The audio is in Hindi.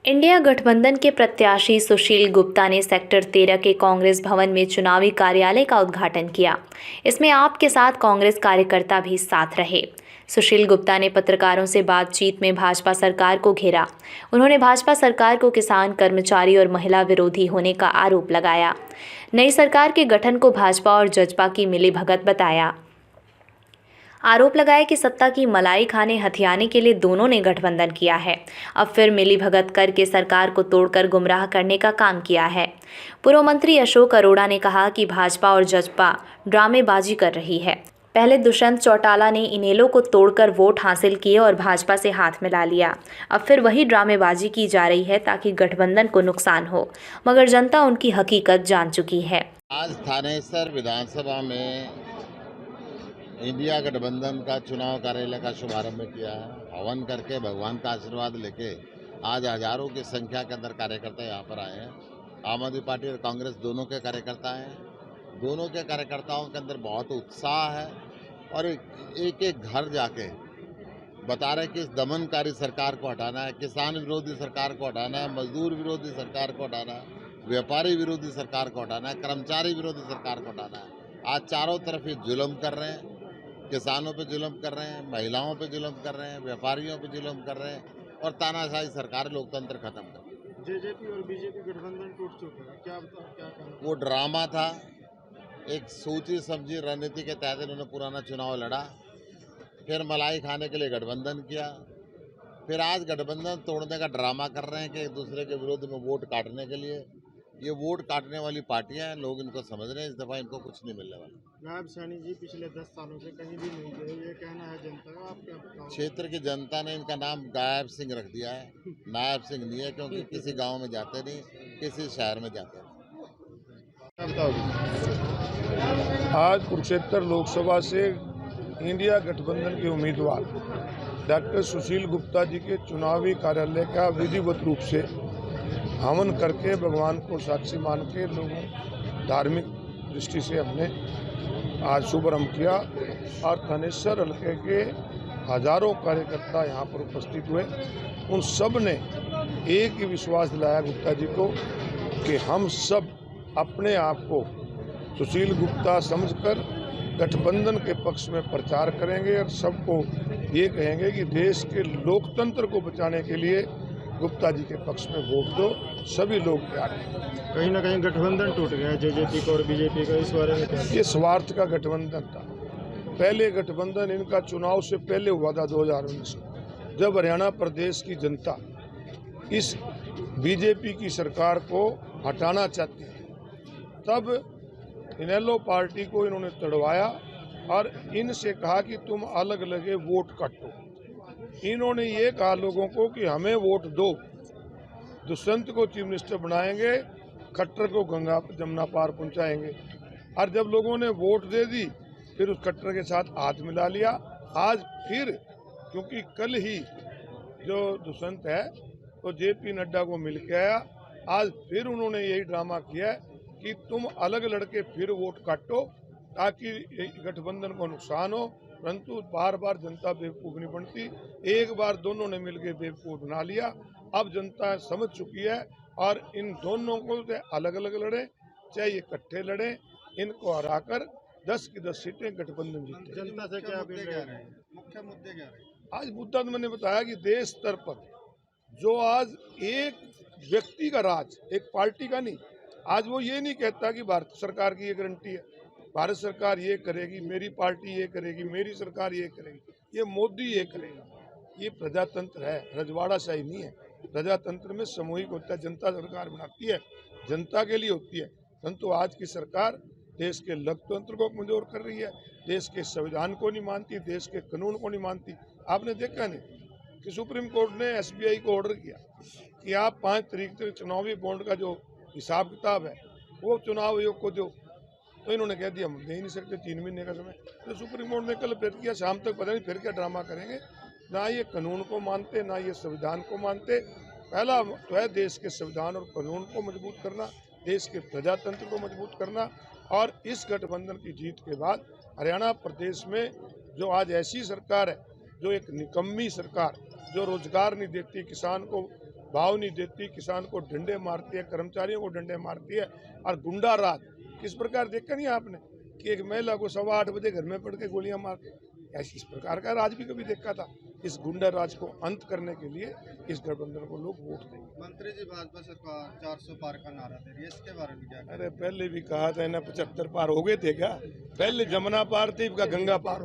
इंडिया गठबंधन के प्रत्याशी सुशील गुप्ता ने सेक्टर 13 के कांग्रेस भवन में चुनावी कार्यालय का उद्घाटन किया। इसमें आप के साथ कांग्रेस कार्यकर्ता भी साथ रहे। सुशील गुप्ता ने पत्रकारों से बातचीत में भाजपा सरकार को घेरा। उन्होंने भाजपा सरकार को किसान, कर्मचारी और महिला विरोधी होने का आरोप लगाया। नई सरकार के गठन को भाजपा और जजपा की मिलीभगत बताया। आरोप लगाया कि सत्ता की मलाई खाने हथियाने के लिए दोनों ने गठबंधन किया है। अब फिर मिलीभगत करके सरकार को तोड़कर गुमराह करने का काम किया है। पूर्व मंत्री अशोक अरोड़ा ने कहा कि भाजपा और जजपा ड्रामेबाजी कर रही है। पहले दुष्यंत चौटाला ने इनेलो को तोड़कर वोट हासिल किए और भाजपा से हाथ मिला लिया। अब फिर वही ड्रामेबाजी की जा रही है ताकि गठबंधन को नुकसान हो, मगर जनता उनकी हकीकत जान चुकी है। आज थानेसर विधानसभा में इंडिया गठबंधन का चुनाव कार्यालय का शुभारंभ किया है। हवन करके भगवान का आशीर्वाद लेके आज हजारों की संख्या के अंदर कार्यकर्ता यहाँ पर आए हैं। आम आदमी पार्टी और कांग्रेस दोनों के कार्यकर्ता हैं। दोनों के कार्यकर्ताओं के अंदर बहुत उत्साह है और एक एक घर जाके बता रहे कि इस दमनकारी सरकार को हटाना है, किसान विरोधी सरकार को हटाना है, मजदूर विरोधी सरकार को हटाना है, व्यापारी विरोधी सरकार को हटाना है, कर्मचारी विरोधी सरकार को हटाना है। आज चारों तरफ ये जुल्म कर रहे हैं, किसानों पे जुल्म कर रहे हैं, महिलाओं पे जुल्म कर रहे हैं, व्यापारियों पे जुल्म कर रहे हैं और तानाशाही सरकार लोकतंत्र खत्म कर रही है। जेजेपी और बीजेपी गठबंधन टूट चुका है, क्या कहना? वो ड्रामा था, एक सोची समझी रणनीति के तहत इन्होंने पुराना चुनाव लड़ा, फिर मलाई खाने के लिए गठबंधन किया, फिर आज गठबंधन तोड़ने का ड्रामा कर रहे हैं कि एक दूसरे के विरोध में वोट काटने के लिए। ये वोट काटने वाली पार्टियां हैं, लोग इनको समझ रहे हैं। इस दफा इनको कुछ नहीं मिलने वाला। नायब सैनी जी पिछले 10 सालों से कहीं भी नहीं गए, ये कहना है जनता का, आप क्या बताओ? क्षेत्र की जनता ने इनका नाम गायब सिंह रख दिया है। नायब सिंह नहीं है, क्योंकि किसी गांव में जाते नहीं, किसी शहर में जाते नहीं। क्या बताओगे? आज कुरुक्षेत्र लोकसभा से इंडिया गठबंधन के उम्मीदवार डॉक्टर सुशील गुप्ता जी के चुनावी कार्यालय का विधिवत रूप से हवन करके भगवान को साक्षी मान के लोगों धार्मिक दृष्टि से हमने आज शुभारंभ किया और थानेसर हल्के के हजारों कार्यकर्ता यहाँ पर उपस्थित हुए। उन सब ने एक ही विश्वास दिलाया गुप्ता जी को कि हम सब अपने आप को सुशील गुप्ता समझकर गठबंधन के पक्ष में प्रचार करेंगे और सबको ये कहेंगे कि देश के लोकतंत्र को बचाने के लिए गुप्ता जी के पक्ष में वोट दो। सभी लोग तैयार हैं। कहीं ना कहीं गठबंधन टूट गया जेजेपी का और बीजेपी का, इस बारे में क्या? ये स्वार्थ का गठबंधन था। पहले गठबंधन इनका चुनाव से पहले हुआ था 2019 में, जब हरियाणा प्रदेश की जनता इस बीजेपी की सरकार को हटाना चाहती है, तब इनेलो पार्टी को इन्होंने तड़वाया और इनसे कहा कि तुम अलग अलग वोट काटो। इन्होंने ये कहा लोगों को कि हमें वोट दो, दुष्यंत को चीफ मिनिस्टर बनाएंगे, खट्टर को गंगा जमुना पार पहुंचाएंगे। और जब लोगों ने वोट दे दी, फिर उस खट्टर के साथ हाथ मिला लिया। आज फिर, क्योंकि कल ही जो दुष्यंत है तो जेपी नड्डा को मिल के आया, आज फिर उन्होंने यही ड्रामा किया है कि तुम अलग लड़के फिर वोट काटो ताकि गठबंधन को नुकसान हो। परंतु बार बार जनता बेवकूफ़ नहीं बनती। एक बार दोनों ने मिलकर बेवकूफ़ बना लिया। अब जनता समझ चुकी है और इन दोनों को अलग अलग लड़े, चाहे ये इकट्ठे लड़े, इनको हराकर 10 की 10 सीटें गठबंधन जीते। जनता से क्या अपील कर रहे हैं? मुख्य मुद्दे क्या रहे? आज मुद्दा तो मैंने बताया कि देश स्तर पर जो आज एक व्यक्ति का राज, एक पार्टी का नहीं, आज वो ये नहीं कहता कि भारत सरकार की ये गारंटी है, भारत सरकार ये करेगी, मेरी पार्टी ये करेगी, मेरी सरकार ये करेगी, ये मोदी ये करेगा। ये प्रजातंत्र है, रजवाड़ाशाही नहीं है। प्रजातंत्र में सामूहिक होता है, जनता सरकार बनाती है, जनता के लिए होती है। परंतु आज की सरकार देश के लोकतंत्र को कमजोर कर रही है, देश के संविधान को नहीं मानती, देश के कानून को नहीं मानती। आपने देखा नहीं कि सुप्रीम कोर्ट ने SBI को ऑर्डर किया कि आप 5 तारीख तक चुनावी बॉन्ड का जो हिसाब किताब है वो चुनाव आयोग को दो। तो इन्होंने कह दिया हम दे ही नहीं सकते, 3 महीने का समय। तो सुप्रीम कोर्ट ने कल फिर किया, शाम तक पता नहीं फिर क्या ड्रामा करेंगे। ना ये कानून को मानते, ना ये संविधान को मानते। पहला तो है देश के संविधान और कानून को मजबूत करना, देश के प्रजातंत्र को मजबूत करना। और इस गठबंधन की जीत के बाद हरियाणा प्रदेश में जो आज ऐसी सरकार है जो एक निकम्मी सरकार जो रोजगार नहीं देती, किसान को भाव नहीं देती, किसान को डंडे मारती है, कर्मचारियों को डंडे मारती है। और गुंडा राज किस प्रकार देखा नहीं आपने कि एक महिला को 8:15 बजे घर में पड़ के गोलियां मारती, ऐसी इस प्रकार का राज भी कभी देखा था। इस गुंडा राज को अंत करने के लिए इस गठबंधन को लोग वोट देंगे। मंत्री जी भाजपा सरकार 400 पार का नारा दे रही है, इसके बारे में क्या कहें? अरे पहले भी कहा था ना, 75 पार हो गए थे क्या? पहले जमुना पार थी, गंगा पार हो